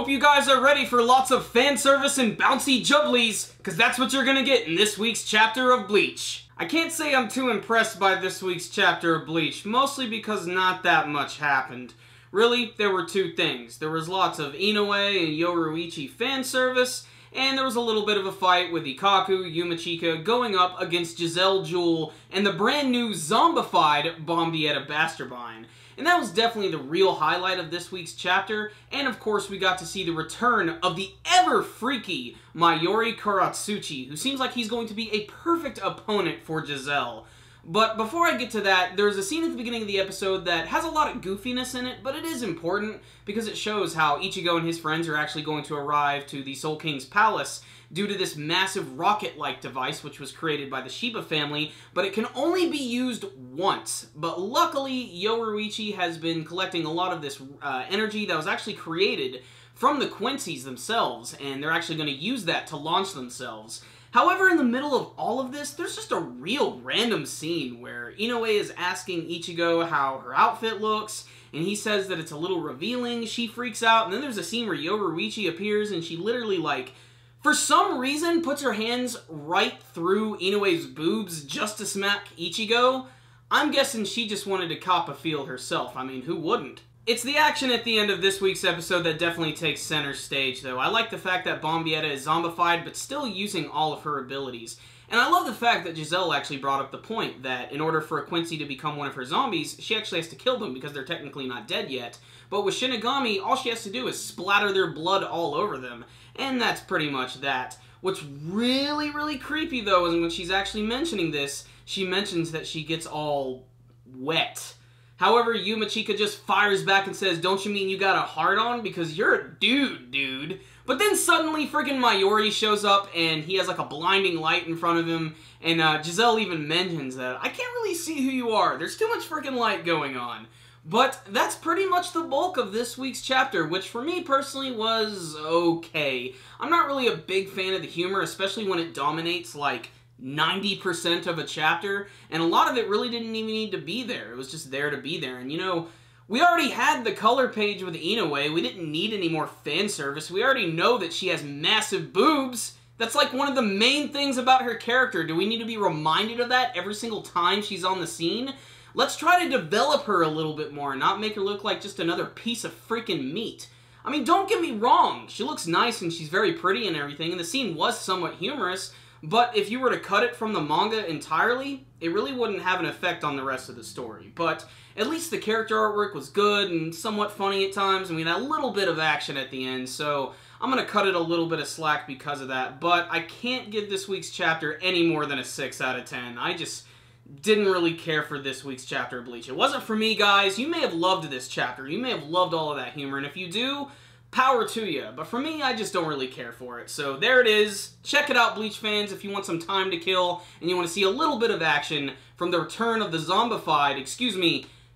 hope you guys are ready for lots of fan service and bouncy jubblies, because that's what you're gonna get in this week's chapter of Bleach. I can't say I'm too impressed by this week's chapter of Bleach, mostly because not that much happened. Really, there were two things. There was lots of Inoue and Yoruichi fan service, and there was a little bit of a fight with Ikkaku, Yumachika going up against Giselle Jewel and the brand new zombified Bombietta Basterbine. And that was definitely the real highlight of this week's chapter, and of course we got to see the return of the ever-freaky Mayuri Kuratsuchi, who seems like he's going to be a perfect opponent for Giselle. But before I get to that, there's a scene at the beginning of the episode that has a lot of goofiness in it, but it is important because it shows how Ichigo and his friends are actually going to arrive to the Soul King's palace due to this massive rocket-like device which was created by the Shiba family, but it can only be used once. But luckily, Yoruichi has been collecting a lot of this energy that was actually created from the Quincy's themselves, and they're actually going to use that to launch themselves. However, in the middle of all of this, there's just a real random scene where Inoue is asking Ichigo how her outfit looks, and he says that it's a little revealing. She freaks out, and then there's a scene where Yoruichi appears, and she literally, like, for some reason, puts her hands right through Inoue's boobs just to smack Ichigo. I'm guessing she just wanted to cop a feel herself. I mean, who wouldn't? It's the action at the end of this week's episode that definitely takes center stage, though. I like the fact that Bombietta is zombified, but still using all of her abilities. And I love the fact that Giselle actually brought up the point that in order for a Quincy to become one of her zombies, she actually has to kill them because they're technically not dead yet. But with Shinigami, all she has to do is splatter their blood all over them. And that's pretty much that. What's really, really creepy, though, is when she's actually mentioning this, she mentions that she gets all wet. However, Yumachika just fires back and says, "Don't you mean you got a hard-on? Because you're a dude." But then suddenly freaking Mayuri shows up and he has like a blinding light in front of him, and Giselle even mentions that, "I can't really see who you are. There's too much freaking light going on." But that's pretty much the bulk of this week's chapter, which for me personally was okay. I'm not really a big fan of the humor, especially when it dominates like 90% of a chapter, and a lot of it really didn't even need to be there. It was just there to be there. And you know, we already had the color page with Inoue. We didn't need any more fan service. We already know that she has massive boobs. That's like one of the main things about her character. Do we need to be reminded of that every single time she's on the scene? Let's try to develop her a little bit more and not make her look like just another piece of freaking meat. I mean, don't get me wrong. She looks nice and she's very pretty and everything, and the scene was somewhat humorous. But if you were to cut it from the manga entirely, it really wouldn't have an effect on the rest of the story. But at least the character artwork was good and somewhat funny at times, and we had a little bit of action at the end, so I'm going to cut it a little bit of slack because of that. But I can't give this week's chapter any more than a 6 out of 10. I just didn't really care for this week's chapter of Bleach. It wasn't for me, guys. You may have loved this chapter. You may have loved all of that humor, and if you do, power to you. But for me, I just don't really care for it. So there it is. Check it out, Bleach fans, if you want some time to kill and you want to see a little bit of action from the return of the zombified,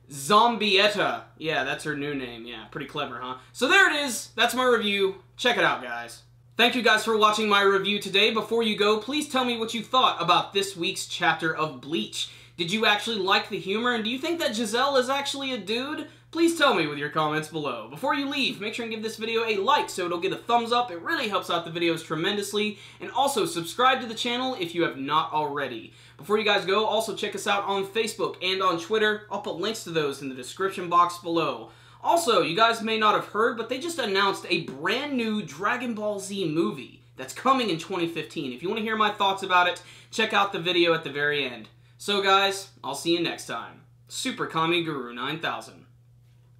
Zombietta. Yeah, that's her new name. Yeah, pretty clever, huh? So there it is. That's my review. Check it out, guys. Thank you guys for watching my review today. Before you go, please tell me what you thought about this week's chapter of Bleach. Did you actually like the humor, and do you think that Giselle is actually a dude? Please tell me with your comments below. Before you leave, make sure and give this video a like so it'll get a thumbs up. It really helps out the videos tremendously. And also, subscribe to the channel if you have not already. Before you guys go, also check us out on Facebook and on Twitter. I'll put links to those in the description box below. Also, you guys may not have heard, but they just announced a brand new Dragon Ball Z movie that's coming in 2015. If you want to hear my thoughts about it, check out the video at the very end. So guys, I'll see you next time. Super Kami Guru 9000.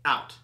Out.